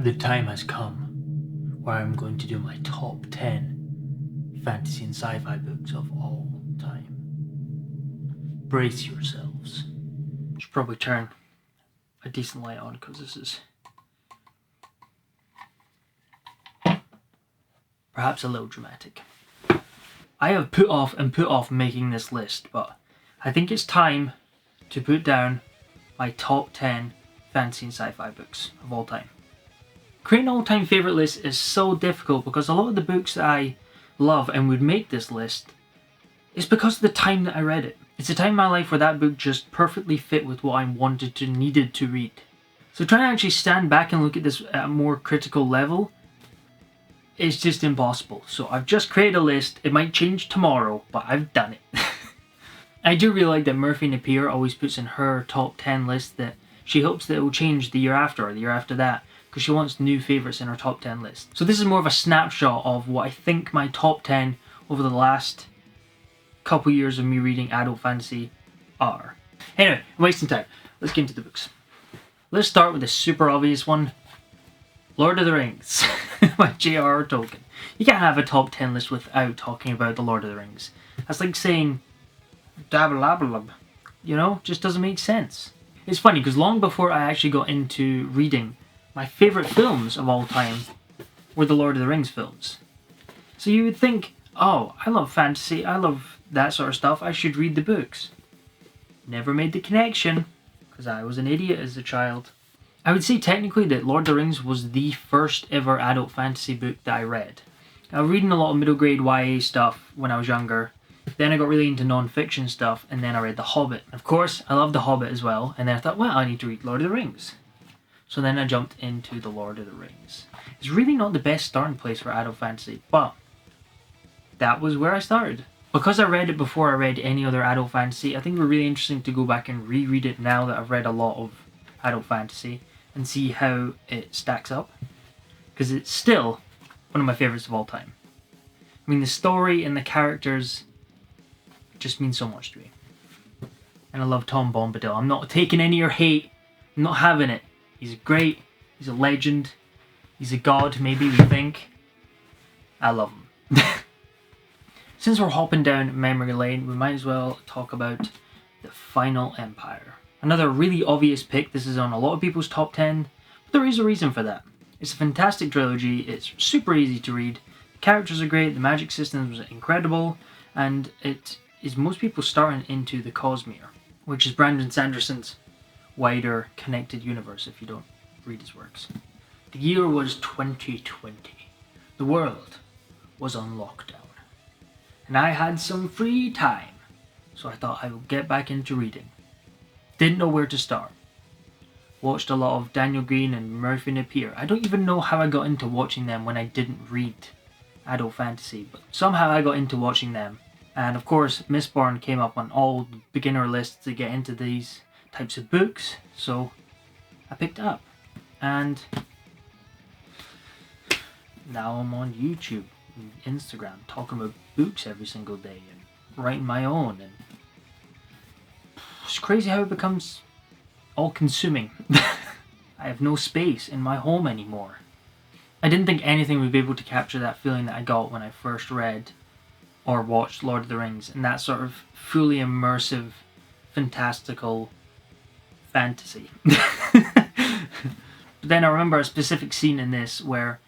The time has come where I'm going to do my top 10 fantasy and sci-fi books of all time. Brace yourselves. Should probably turn a decent light on because this is perhaps a little dramatic. I have put off making this list, but I think it's time to put down my top 10 fantasy and sci-fi books of all time. Creating an all-time favourite list is so difficult because a lot of the books that I love and would make this list is because of the time that I read it. It's a time in my life where that book just perfectly fit with what I needed to read. So trying to actually stand back and look at this at a more critical level is just impossible. So I've just created a list. It might change tomorrow, but I've done it. I do really like that Murphy Napier always puts in her top 10 list that she hopes that it will change the year after or the year after that, because she wants new favourites in her top 10 list. So this is more of a snapshot of what I think my top 10 over the last couple years of me reading adult fantasy are. Anyway, I'm wasting time. Let's get into the books. Let's start with the super obvious one. Lord of the Rings by J.R.R. Tolkien. You can't have a top 10 list without talking about the Lord of the Rings. That's like saying dabba-labba-lub. You know, just doesn't make sense. It's funny because long before I actually got into reading, my favourite films of all time were the Lord of the Rings films. So you would think, oh, I love fantasy, I love that sort of stuff, I should read the books. Never made the connection, because I was an idiot as a child. I would say technically that Lord of the Rings was the first ever adult fantasy book that I read. I was reading a lot of middle grade YA stuff when I was younger. Then I got really into non-fiction stuff, and then I read The Hobbit. Of course, I loved The Hobbit as well, and then I thought, well, I need to read Lord of the Rings. So then I jumped into The Lord of the Rings. It's really not the best starting place for adult fantasy, but that was where I started. Because I read it before I read any other adult fantasy, I think it would be really interesting to go back and reread it now that I've read a lot of adult fantasy and see how it stacks up. Because it's still one of my favourites of all time. I mean, the story and the characters just mean so much to me. And I love Tom Bombadil. I'm not taking any of your hate. I'm not having it. He's great. He's a legend. He's a god, maybe we think. I love him. Since we're hopping down memory lane, we might as well talk about The Final Empire. Another really obvious pick. This is on a lot of people's top 10, but there is a reason for that. It's a fantastic trilogy. It's super easy to read. The characters are great. The magic system was incredible. And it is most people starting into the Cosmere, which is Brandon Sanderson's wider connected universe if you don't read his works. The year was 2020. The world was on lockdown. And I had some free time, so I thought I would get back into reading. Didn't know where to start. Watched a lot of Daniel Green and Murphy Napier. I don't even know how I got into watching them when I didn't read adult fantasy, but somehow I got into watching them. And of course, Mistborn came up on all beginner lists to get into these types of books, so I picked it up. And now I'm on YouTube and Instagram talking about books every single day and writing my own, and it's crazy how it becomes all consuming. I have no space in my home anymore. I didn't think anything would be able to capture that feeling that I got when I first read or watched Lord of the Rings, and that sort of fully immersive, fantastical fantasy. But then I remember a specific scene in this where,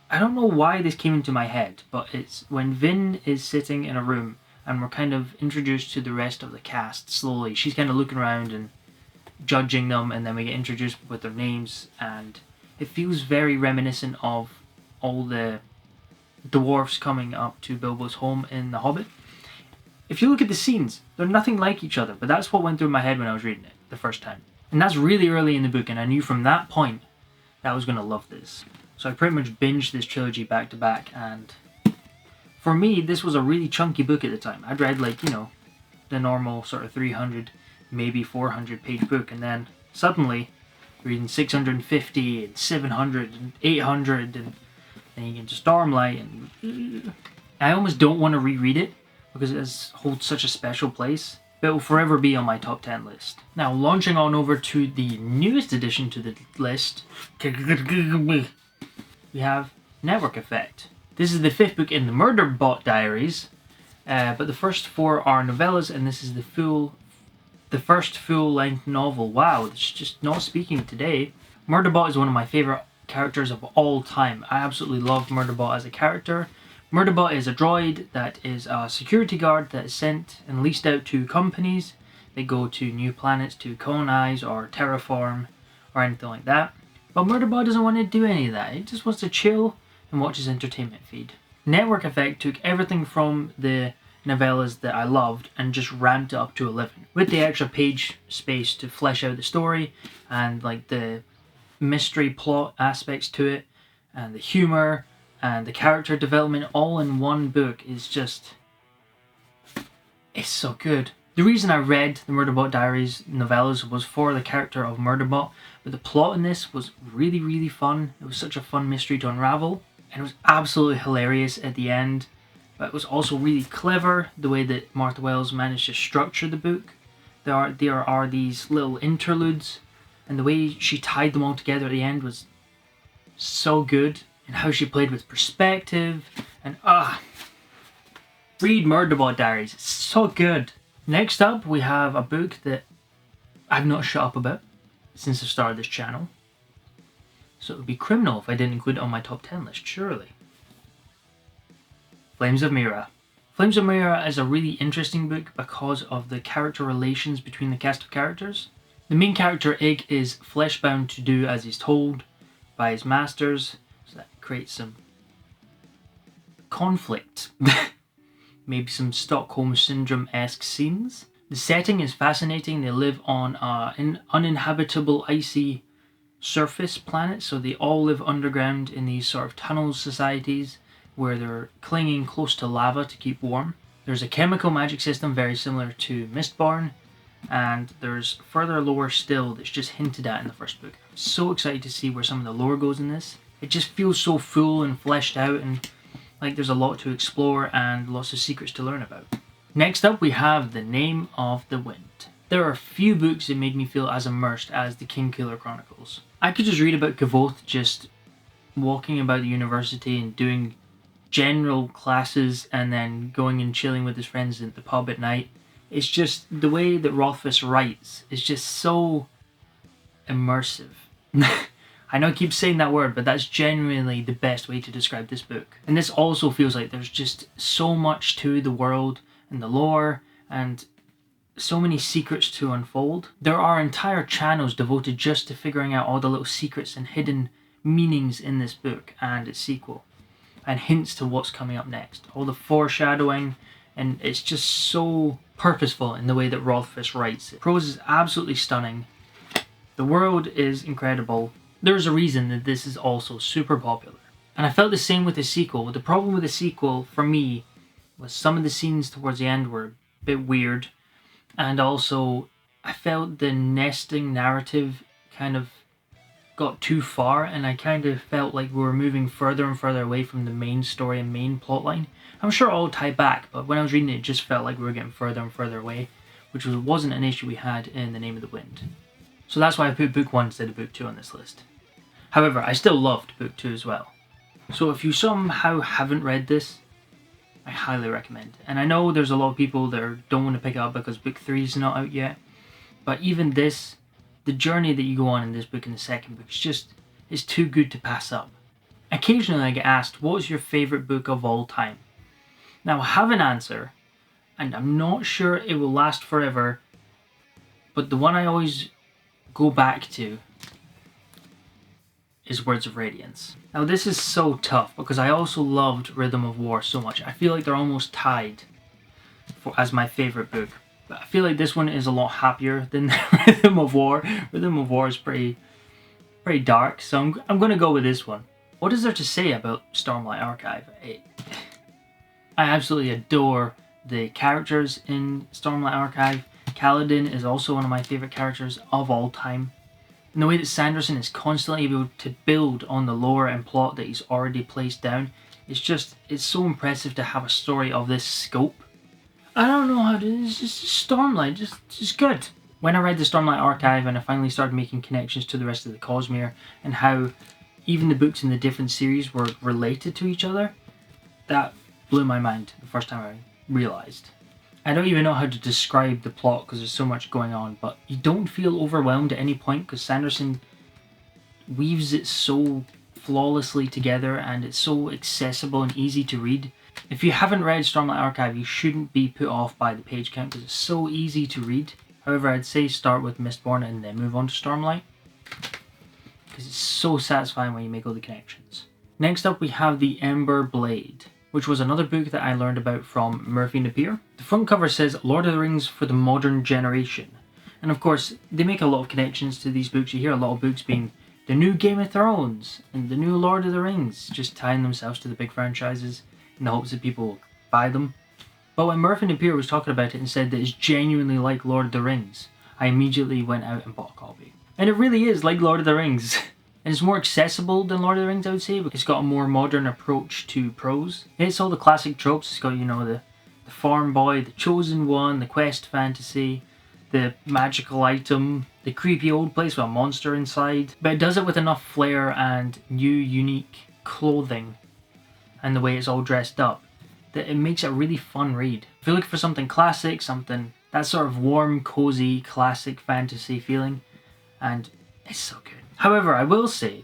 I don't know why this came into my head, but it's when Vin is sitting in a room and we're kind of introduced to the rest of the cast slowly. She's kind of looking around and judging them, and then we get introduced with their names, and it feels very reminiscent of all the dwarfs coming up to Bilbo's home in The Hobbit. If you look at the scenes, they're nothing like each other, but that's what went through my head when I was reading it the first time. And that's really early in the book, and I knew from that point that I was going to love this. So I pretty much binged this trilogy back to back, and for me, this was a really chunky book at the time. I'd read, like, you know, the normal sort of 300, maybe 400 page book, and then suddenly reading 650 and 700 and 800, and then you get into Stormlight, and I almost don't want to reread it because it holds such a special place. But it will forever be on my top 10 list. Now, launching on over to the newest addition to the list, we have Network Effect. This is the 5th book in the Murderbot Diaries, but the first 4 are novellas, and this is the first full-length novel. Wow, it's just not speaking today. Murderbot is one of my favourite characters of all time. I absolutely love Murderbot as a character. Murderbot is a droid that is a security guard that is sent and leased out to companies. They go to new planets to colonize or terraform or anything like that. But Murderbot doesn't want to do any of that. He just wants to chill and watch his entertainment feed. Network Effect took everything from the novellas that I loved and just ramped it up to 11. With the extra page space to flesh out the story and like the mystery plot aspects to it and the humor and the character development all in one book is just... it's so good. The reason I read the Murderbot Diaries novellas was for the character of Murderbot, but the plot in this was really, really fun. It was such a fun mystery to unravel, and it was absolutely hilarious at the end, but it was also really clever the way that Martha Wells managed to structure the book. There are these little interludes, and the way she tied them all together at the end was so good, and how she played with perspective, and read Murderbot Diaries, it's so good. Next up, we have a book that I've not shut up about since the start of this channel. So it would be criminal if I didn't include it on my top 10 list, surely. Flames of Mira. Flames of Mira is a really interesting book because of the character relations between the cast of characters. The main character, Ig, is flesh-bound to do as he's told by his masters, so that creates some conflict. Maybe some Stockholm Syndrome-esque scenes. The setting is fascinating. They live on an uninhabitable icy surface planet, so they all live underground in these sort of tunnel societies where they're clinging close to lava to keep warm. There's a chemical magic system very similar to Mistborn, and there's further lore still that's just hinted at in the first book. I'm so excited to see where some of the lore goes in this. It just feels so full and fleshed out, and like there's a lot to explore and lots of secrets to learn about. Next up, we have The Name of the Wind. There are a few books that made me feel as immersed as the Kingkiller Chronicles. I could just read about Gavoth just walking about the university and doing general classes and then going and chilling with his friends at the pub at night. It's just the way that Rothfuss writes is just so immersive. I know I keep saying that word, but that's genuinely the best way to describe this book. And this also feels like there's just so much to the world and the lore and so many secrets to unfold. There are entire channels devoted just to figuring out all the little secrets and hidden meanings in this book and its sequel, and hints to what's coming up next. All the foreshadowing, and it's just so purposeful in the way that Rothfuss writes it. Prose is absolutely stunning. The world is incredible. There's a reason that this is also super popular. And I felt the same with the sequel. The problem with the sequel, for me, was some of the scenes towards the end were a bit weird. And also, I felt the nesting narrative kind of got too far, and I kind of felt like we were moving further and further away from the main story and main plotline. I'm sure it'll tie back, but when I was reading it, it just felt like we were getting further and further away, which wasn't an issue we had in The Name of the Wind. So that's why I put book 1 instead of book 2 on this list. However, I still loved book 2 as well. So if you somehow haven't read this, I highly recommend it. And I know there's a lot of people that don't want to pick it up because book 3 is not out yet, but even this, the journey that you go on in this book and the second book, it's too good to pass up. Occasionally I get asked, what's your favourite book of all time? Now I have an answer, and I'm not sure it will last forever, but the one I always go back to is Words of Radiance. Now this is so tough because I also loved Rhythm of War so much. I feel like they're almost tied as my favourite book. But I feel like this one is a lot happier than Rhythm of War. Rhythm of War is pretty dark, so I'm going to go with this one. What is there to say about Stormlight Archive? I absolutely adore the characters in Stormlight Archive. Kaladin is also one of my favourite characters of all time. And the way that Sanderson is constantly able to build on the lore and plot that he's already placed down, it's so impressive to have a story of this scope. I don't know how to, it's just Stormlight, just good. When I read the Stormlight Archive and I finally started making connections to the rest of the Cosmere and how even the books in the different series were related to each other, that blew my mind the first time I realised. I don't even know how to describe the plot because there's so much going on, but you don't feel overwhelmed at any point because Sanderson weaves it so flawlessly together and it's so accessible and easy to read. If you haven't read Stormlight Archive, you shouldn't be put off by the page count because it's so easy to read. However, I'd say start with Mistborn and then move on to Stormlight because it's so satisfying when you make all the connections. Next up we have The Ember Blade, which was another book that I learned about from Murphy Napier. The front cover says Lord of the Rings for the modern generation. And of course, they make a lot of connections to these books. You hear a lot of books being the new Game of Thrones and the new Lord of the Rings, just tying themselves to the big franchises in the hopes that people will buy them. But when Murphy Napier was talking about it and said that it's genuinely like Lord of the Rings, I immediately went out and bought a copy. And it really is like Lord of the Rings. And it's more accessible than Lord of the Rings, I would say, because it's got a more modern approach to prose. It's all the classic tropes. It's got, you know, the farm boy, the chosen one, the quest fantasy, the magical item, the creepy old place with a monster inside. But it does it with enough flair and new, unique clothing and the way it's all dressed up that it makes it a really fun read. If you're looking for something classic, something that sort of warm, cozy, classic fantasy feeling, and it's so good. However, I will say,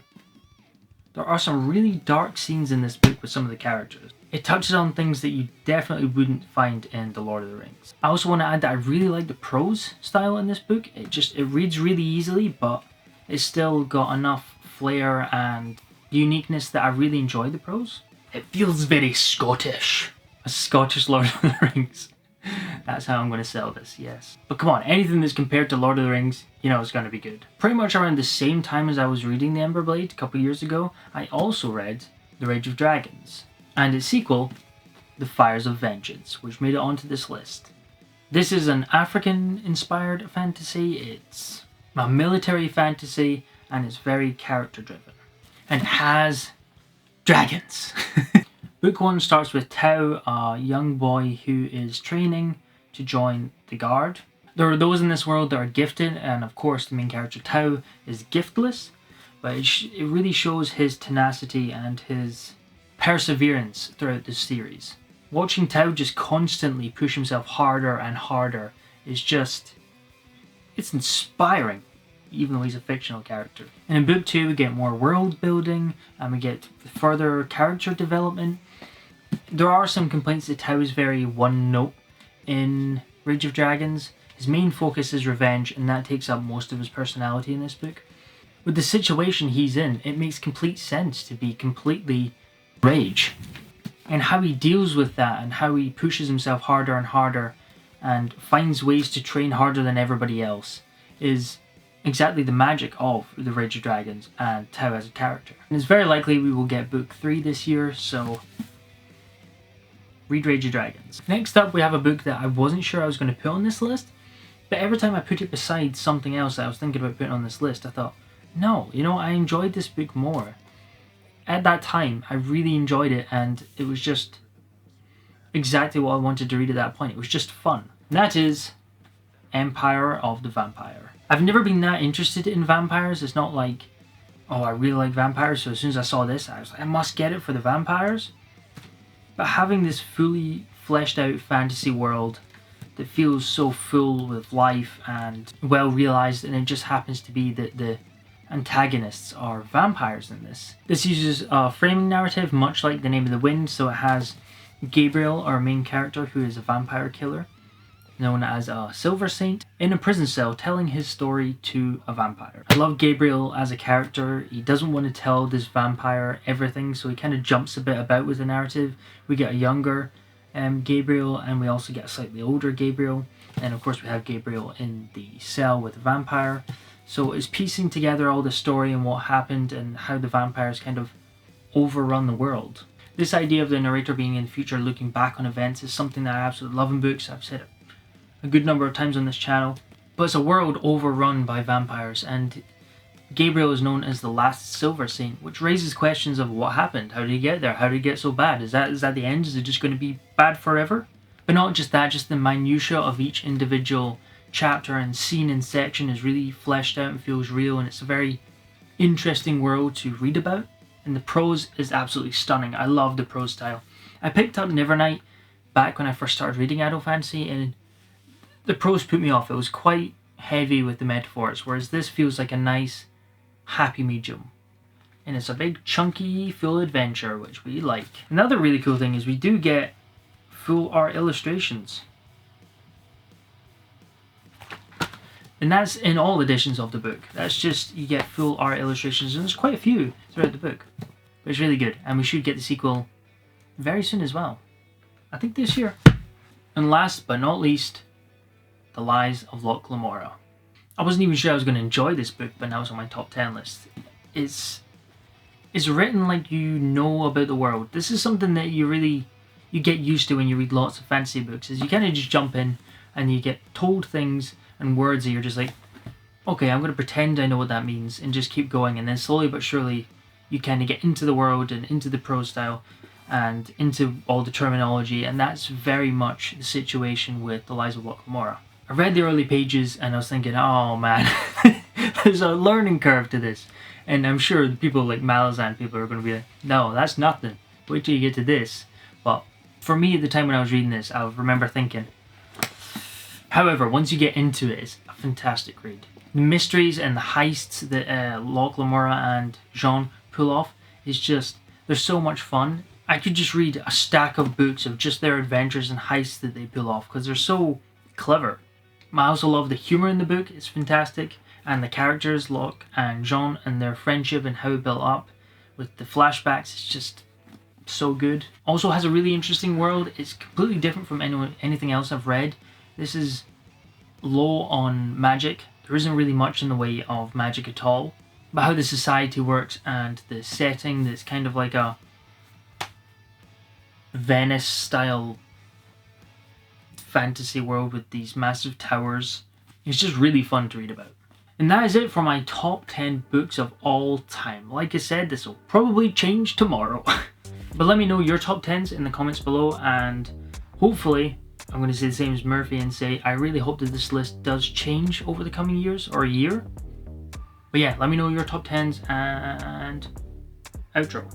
there are some really dark scenes in this book with some of the characters. It touches on things that you definitely wouldn't find in The Lord of the Rings. I also want to add that I really like the prose style in this book. It reads really easily, but it's still got enough flair and uniqueness that I really enjoy the prose. It feels very Scottish. A Scottish Lord of the Rings. That's how I'm going to sell this, yes. But come on, anything that's compared to Lord of the Rings, you know it's going to be good. Pretty much around the same time as I was reading The Ember Blade a couple years ago, I also read The Rage of Dragons, and its sequel, The Fires of Vengeance, which made it onto this list. This is an African-inspired fantasy, it's a military fantasy, and it's very character-driven. And it has dragons! Book 1 starts with Tao, a young boy who is training to join the Guard. There are those in this world that are gifted, and of course the main character Tao is giftless, but it really shows his tenacity and his perseverance throughout the series. Watching Tao just constantly push himself harder and harder is just, it's inspiring, even though he's a fictional character. And in book 2 we get more world building and we get further character development. There are some complaints that Tao is very one note in Rage of Dragons. His main focus is revenge and that takes up most of his personality in this book. With the situation he's in, it makes complete sense to be completely rage. And how he deals with that and how he pushes himself harder and harder and finds ways to train harder than everybody else is exactly the magic of the Rage of Dragons and Tao as a character. And it's very likely we will get book 3 this year, so read Rage of Dragons. Next up we have a book that I wasn't sure I was going to put on this list, but every time I put it beside something else that I was thinking about putting on this list, I thought, no, you know, I enjoyed this book more. At that time, I really enjoyed it and it was just exactly what I wanted to read at that point. It was just fun. And that is Empire of the Vampire. I've never been that interested in vampires. It's not like, oh, I really like vampires, so as soon as I saw this, I was like, I must get it for the vampires. But having this fully fleshed out fantasy world that feels so full with life and well realised, and it just happens to be that the antagonists are vampires in this. This uses a framing narrative much like The Name of the Wind, so it has Gabriel, our main character, who is a vampire killer, known as a Silver Saint, in a prison cell telling his story to a vampire. I love Gabriel as a character. He doesn't want to tell this vampire everything, so he kind of jumps a bit about with the narrative. We get a younger Gabriel, and we also get a slightly older Gabriel, and of course we have Gabriel in the cell with the vampire. So it's piecing together all the story and what happened and how the vampires kind of overrun the world. This idea of the narrator being in the future looking back on events is something that I absolutely love in books. I've said it a good number of times on this channel. But it's a world overrun by vampires, and Gabriel is known as the last Silver Saint, which raises questions of what happened. How did he get there? How did he get so bad? Is that the end? Is it just going to be bad forever? But not just that, just the minutiae of each individual chapter and scene and section is really fleshed out and feels real, and it's a very interesting world to read about. and the prose is absolutely stunning. I love the prose style. I picked up Nevernight back when I first started reading adult fantasy, and the prose put me off. It was quite heavy with the metaphors, whereas this feels like a nice, happy medium. And it's a big, chunky, full adventure, which we like. Another really cool thing is we do get full art illustrations. And that's in all editions of the book. That's just, you get full art illustrations, and there's quite a few throughout the book. But it's really good, and we should get the sequel very soon as well. I think this year. And last but not least, The Lies of Locke Lamora. I wasn't even sure I was going to enjoy this book, but now it's on my top 10 list. It's written like you know about the world. This is something that you get used to when you read lots of fantasy books, is you kind of just jump in and you get told things and words that you're just like, okay, I'm going to pretend I know what that means and just keep going, and then slowly but surely you kind of get into the world and into the prose style and into all the terminology, and that's very much the situation with The Lies of Locke Lamora. I read the early pages and I was thinking, oh man, there's a learning curve to this. And I'm sure people like Malazan people are going to be like, no, that's nothing. Wait till you get to this. But for me, at the time when I was reading this, I remember thinking. However, once you get into it, it's a fantastic read. The mysteries and the heists that Locke Lamora and Jean pull off is just, they're so much fun. I could just read a stack of books of just their adventures and heists that they pull off because they're so clever. I also love the humor in the book. It's fantastic. And the characters, Locke and Jean, and their friendship and how it built up with the flashbacks, it's just so good. Also has a really interesting world. It's completely different from anything else I've read. This is low on magic. There isn't really much in the way of magic at all. But how the society works and the setting, that's kind of like a Venice style fantasy world with these massive towers. It's just really fun to read about. And that is it for my top 10 books of all time. Like I said, this will probably change tomorrow. But let me know your top 10s in the comments below, and hopefully I'm going to say the same as Murphy and say I really hope that this list does change over the coming years or a year. But yeah, let me know your top 10s, and outro.